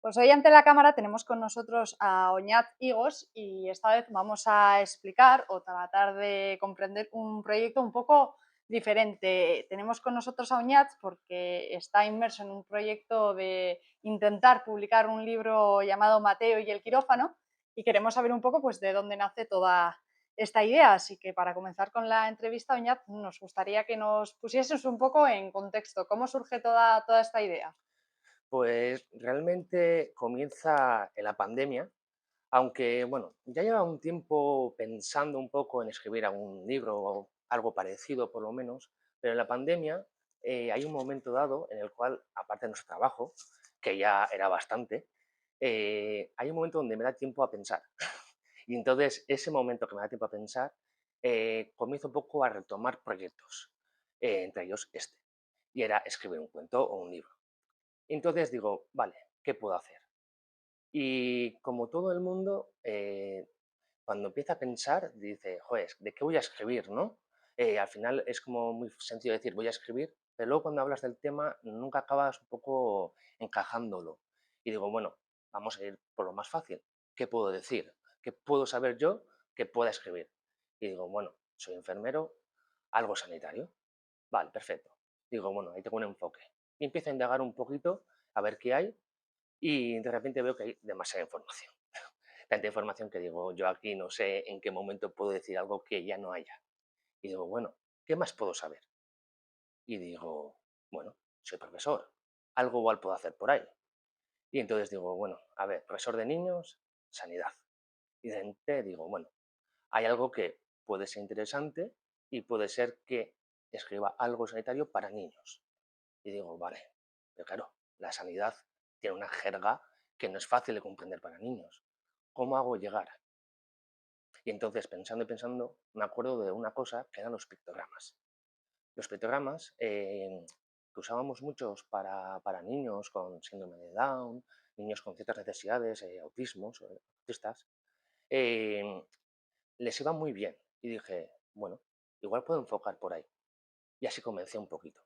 Pues hoy ante la cámara tenemos con nosotros a Oñat Higos y esta vez vamos a explicar o tratar de comprender un proyecto un poco diferente. Tenemos con nosotros a Oñat porque está inmerso en un proyecto de intentar publicar un libro llamado Mateo y el quirófano y queremos saber un poco pues de dónde nace toda esta idea. Así que para comenzar con la entrevista, Oñat, nos gustaría que nos pusieses un poco en contexto cómo surge toda esta idea. Pues realmente comienza en la pandemia, aunque bueno, ya llevaba un tiempo pensando un poco en escribir algún libro o algo parecido por lo menos, pero en la pandemia hay un momento dado en el cual, aparte de nuestro trabajo, que ya era bastante, hay un momento donde me da tiempo a pensar. Y entonces ese momento que me da tiempo a pensar, comienzo un poco a retomar proyectos, entre ellos este, y era escribir un cuento o un libro. Entonces digo, vale, ¿qué puedo hacer? Y como todo el mundo, cuando empieza a pensar, dice, joder, ¿de qué voy a escribir, no? Al final es como muy sencillo decir, voy a escribir, pero luego cuando hablas del tema nunca acabas un poco encajándolo. Y digo, bueno, vamos a ir por lo más fácil. ¿Qué puedo decir? ¿Qué puedo saber yo que pueda escribir? Y digo, bueno, soy enfermero, algo sanitario. Vale, perfecto. Digo, bueno, ahí tengo un enfoque. Y empiezo a indagar un poquito a ver qué hay y de repente veo que hay demasiada información. Tanta información que digo, yo aquí no sé en qué momento puedo decir algo que ya no haya. Y digo, bueno, ¿qué más puedo saber? Y digo, bueno, soy profesor, algo igual puedo hacer por ahí. Y entonces digo, bueno, a ver, profesor de niños, sanidad. Y de repente digo, bueno, hay algo que puede ser interesante y puede ser que escriba algo sanitario para niños. Y digo, vale, pero claro, la sanidad tiene una jerga que no es fácil de comprender para niños. ¿Cómo hago llegar? Y entonces, pensando y pensando, me acuerdo de una cosa que eran los pictogramas. Los pictogramas que usábamos muchos para niños con síndrome de Down, niños con ciertas necesidades, autismos, autistas, eh, les iba muy bien. Y dije, bueno, igual puedo enfocar por ahí. Y así comencé un poquito.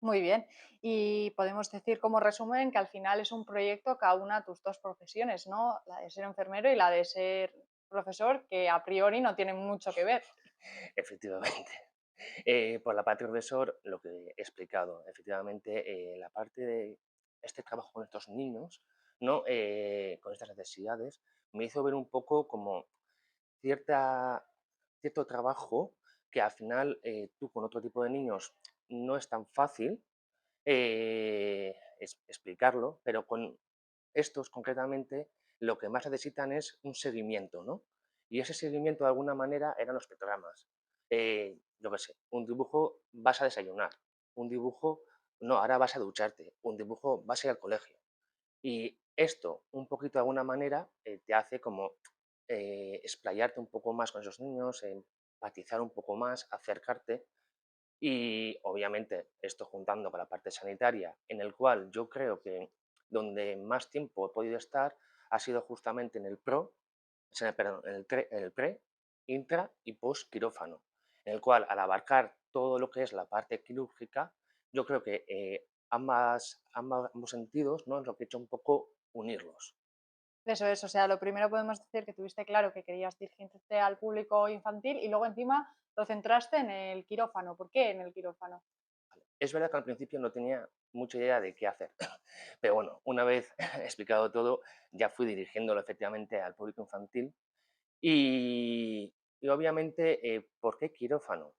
Muy bien. Y podemos decir como resumen que al final es un proyecto que aúna tus dos profesiones, ¿no? La de ser enfermero y la de ser profesor, que a priori no tienen mucho que ver. Efectivamente. Por la parte profesor, lo que he explicado, efectivamente, la parte de este trabajo con estos niños, ¿no? Con estas necesidades, me hizo ver un poco como cierta, cierto trabajo que al final tú con otro tipo de niños no es tan fácil explicarlo, pero con estos concretamente lo que más necesitan es un seguimiento, ¿no? Y ese seguimiento de alguna manera eran los pictogramas. Yo qué sé, un dibujo vas a desayunar, un dibujo, no, ahora vas a ducharte, un dibujo vas a ir al colegio. Y esto, un poquito de alguna manera, te hace como explayarte un poco más con esos niños, empatizar un poco más, acercarte y obviamente esto juntando con la parte sanitaria, en el cual yo creo que donde más tiempo he podido estar ha sido justamente en el perdón, en el pre, intra y post quirófano, en el cual al abarcar todo lo que es la parte quirúrgica, yo creo que ambos sentidos, ¿no? Es lo que he hecho un poco unirlos. Eso es, o sea, lo primero podemos decir que tuviste claro que querías dirigirte al público infantil y luego encima lo centraste en el quirófano. ¿Por qué en el quirófano? Es verdad que al principio no tenía mucha idea de qué hacer, pero bueno, una vez explicado todo, ya fui dirigiéndolo efectivamente al público infantil y obviamente, ¿por qué quirófano?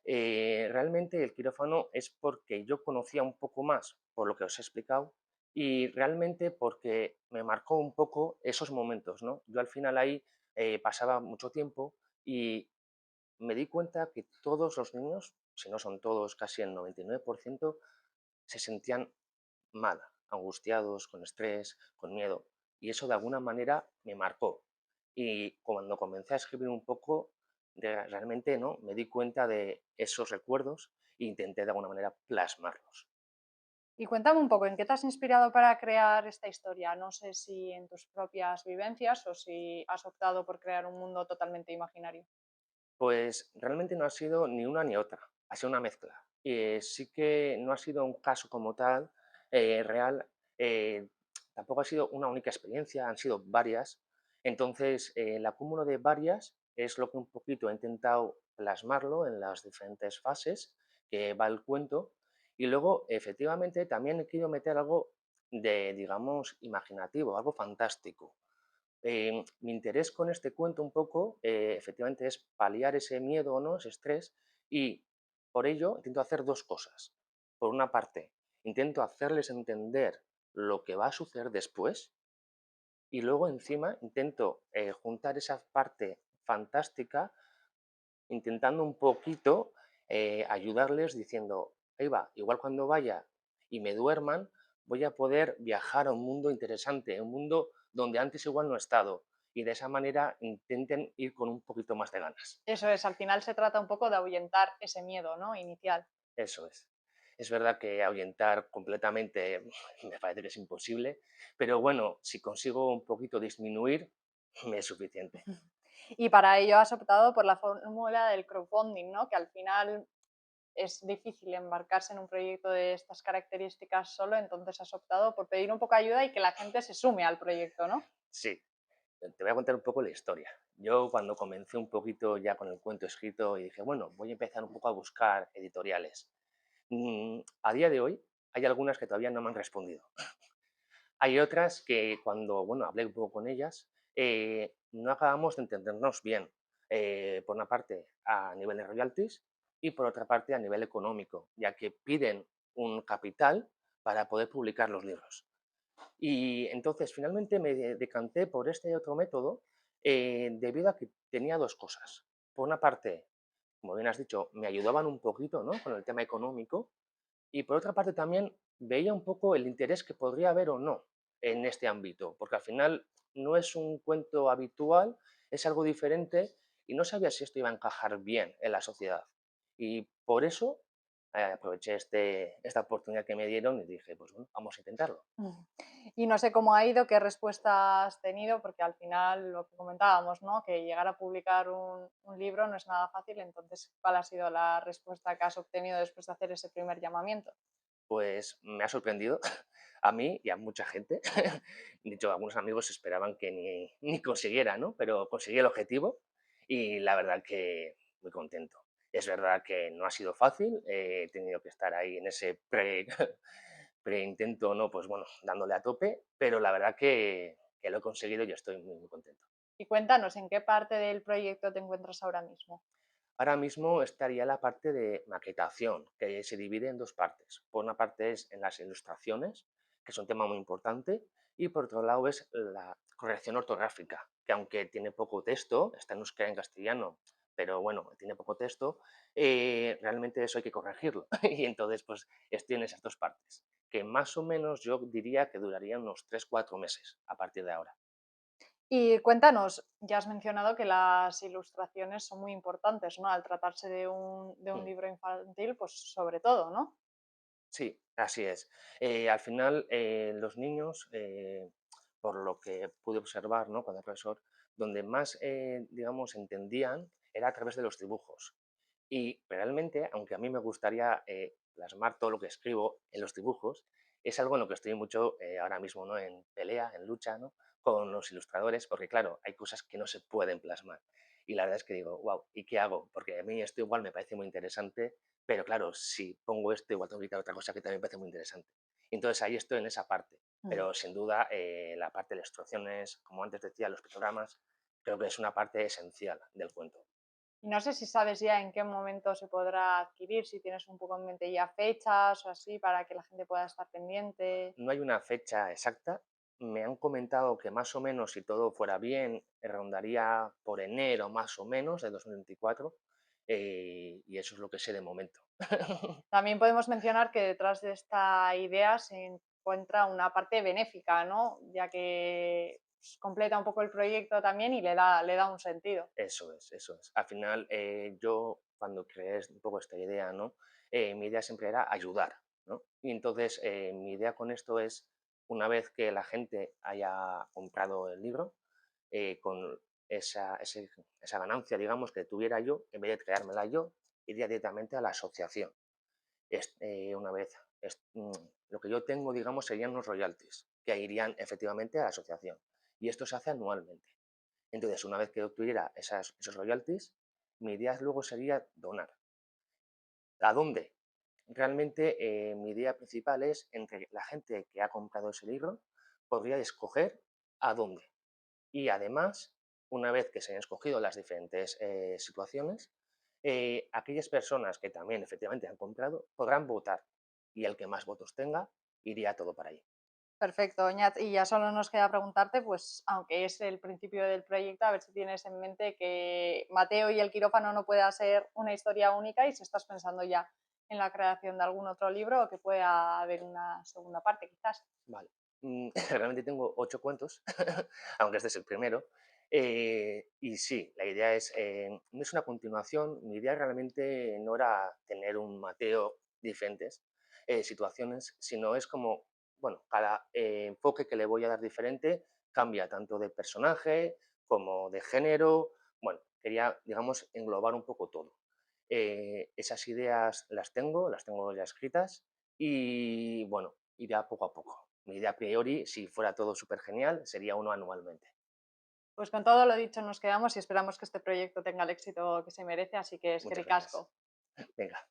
Realmente el quirófano es porque yo conocía un poco más por lo que os he explicado y realmente porque me marcó un poco esos momentos, ¿no? Yo al final ahí pasaba mucho tiempo y me di cuenta que todos los niños, si no son todos, casi el 99%, se sentían mal, angustiados, con estrés, con miedo. Y eso de alguna manera me marcó. Y cuando comencé a escribir un poco, realmente ¿no? Me di cuenta de esos recuerdos e intenté de alguna manera plasmarlos. Y cuéntame un poco, ¿en qué te has inspirado para crear esta historia? No sé si en tus propias vivencias o si has optado por crear un mundo totalmente imaginario. Pues realmente no ha sido ni una ni otra, ha sido una mezcla. Sí que no ha sido un caso como tal real. tampoco ha sido una única experiencia, han sido varias. Entonces, el acúmulo de varias es lo que un poquito he intentado plasmarlo en las diferentes fases que va el cuento. Y luego, efectivamente, también he querido meter algo de, digamos, imaginativo, algo fantástico. Mi interés con este cuento un poco, efectivamente, es paliar ese miedo, ¿no? Ese estrés, y por ello intento hacer dos cosas. Por una parte, intento hacerles entender lo que va a suceder después, y luego encima intento juntar esa parte fantástica, intentando un poquito ayudarles diciendo, ahí va, igual cuando vaya y me duerman, voy a poder viajar a un mundo interesante, un mundo donde antes igual no he estado. Y de esa manera intenten ir con un poquito más de ganas. Eso es, al final se trata un poco de ahuyentar ese miedo, ¿no? Inicial. Eso es. Es verdad que ahuyentar completamente me parece que es imposible, pero bueno, si consigo un poquito disminuir, me es suficiente. Y para ello has optado por la fórmula del crowdfunding, ¿no? Que al final es difícil embarcarse en un proyecto de estas características solo, entonces has optado por pedir un poco de ayuda y que la gente se sume al proyecto, ¿no? Sí, te voy a contar un poco la historia. Yo cuando comencé un poquito ya con el cuento escrito y dije, bueno, voy a empezar un poco a buscar editoriales. A día de hoy hay algunas que todavía no me han respondido. Hay otras que cuando, bueno, hablé un poco con ellas, no acabamos de entendernos bien. Por una parte a nivel de royalties y por otra parte a nivel económico, ya que piden un capital para poder publicar los libros. Y entonces finalmente me decanté por este otro método debido a que tenía dos cosas. Por una parte, como bien has dicho, me ayudaban un poquito, ¿no? Con el tema económico, y por otra parte también veía un poco el interés que podría haber o no en este ámbito, porque al final no es un cuento habitual, es algo diferente y no sabía si esto iba a encajar bien en la sociedad. Y por eso aproveché esta oportunidad que me dieron y dije, pues bueno, vamos a intentarlo. Mm. Y no sé cómo ha ido, qué respuesta has tenido, porque al final lo que comentábamos, ¿no? Que llegar a publicar un libro no es nada fácil, entonces, ¿cuál ha sido la respuesta que has obtenido después de hacer ese primer llamamiento? Pues me ha sorprendido a mí y a mucha gente. De hecho, algunos amigos esperaban que ni consiguiera, ¿no? Pero conseguí el objetivo y la verdad que muy contento. Es verdad que no ha sido fácil, he tenido que estar ahí en ese pre-intento, ¿no? Pues bueno, dándole a tope, pero la verdad que lo he conseguido y estoy muy, muy contento. Y cuéntanos, ¿en qué parte del proyecto te encuentras ahora mismo? Ahora mismo estaría la parte de maquetación, que se divide en dos partes. Por una parte es en las ilustraciones, que es un tema muy importante, y por otro lado es la corrección ortográfica, que aunque tiene poco texto, está en euskera y en castellano, pero bueno, tiene poco texto, realmente eso hay que corregirlo. Y entonces pues estoy en esas dos partes, que más o menos yo diría que duraría unos 3 o 4 meses a partir de ahora. Y cuéntanos, ya has mencionado que las ilustraciones son muy importantes, ¿no? Al tratarse de un Mm. libro infantil, pues sobre todo, ¿no? Sí, así es. Al final, los niños, por lo que pude observar, ¿no? Cuando era profesor, donde más, digamos, entendían era a través de los dibujos. Y realmente, aunque a mí me gustaría plasmar todo lo que escribo en los dibujos, es algo en lo que estoy mucho ahora mismo, ¿no? En pelea, en lucha, ¿no? Con los ilustradores, porque claro, hay cosas que no se pueden plasmar. Y la verdad es que digo, wow, ¿y qué hago? Porque a mí esto igual me parece muy interesante, pero claro, si pongo esto, igual tengo que quitar otra cosa que también me parece muy interesante. Entonces ahí estoy en esa parte. Mm. Pero sin duda, la parte de las instrucciones, como antes decía, los pictogramas, creo que es una parte esencial del cuento. Y no sé si sabes ya en qué momento se podrá adquirir, si tienes un poco en mente ya fechas o así para que la gente pueda estar pendiente. No hay una fecha exacta. Me han comentado que más o menos, si todo fuera bien, rondaría por enero más o menos de 2024, y eso es lo que sé de momento. También podemos mencionar que detrás de esta idea se encuentra una parte benéfica, ¿no? Ya que pues, completa un poco el proyecto también y le da un sentido. Eso es, eso es. Al final, yo cuando creé un poco esta idea, ¿no? Mi idea siempre era ayudar, ¿no? Y entonces, mi idea con esto es, una vez que la gente haya comprado el libro, con esa ganancia, digamos, que tuviera yo, en vez de creármela yo, iría directamente a la asociación. Una vez, lo que yo tengo, digamos, serían unos royalties. que irían efectivamente a la asociación. Y esto se hace anualmente. Entonces, una vez que obtuviera esos royalties, mi idea luego sería donar. ¿A dónde? Realmente mi idea principal es entre la gente que ha comprado ese libro, podría escoger a dónde. Y además, una vez que se hayan escogido las diferentes situaciones, aquellas personas que también efectivamente han comprado podrán votar y el que más votos tenga iría todo para ahí. Perfecto, Oñat. Y ya solo nos queda preguntarte, pues, aunque es el principio del proyecto, a ver si tienes en mente que Mateo y el quirófano no pueda ser una historia única y si estás pensando ya en la creación de algún otro libro o que pueda haber una segunda parte, quizás. Vale. Realmente tengo 8 cuentos, aunque este es el primero. Y sí, la idea es, no es una continuación, mi idea realmente no era tener un Mateo diferentes situaciones, sino es como, bueno, cada enfoque que le voy a dar diferente cambia tanto de personaje como de género. Bueno, quería, digamos, englobar un poco todo. Esas ideas las tengo ya escritas y bueno, irá poco a poco. Mi idea a priori, si fuera todo súper genial, sería uno anualmente. Pues con todo lo dicho nos quedamos y esperamos que este proyecto tenga el éxito que se merece, así que es que Muchas gracias. ricasco. Venga.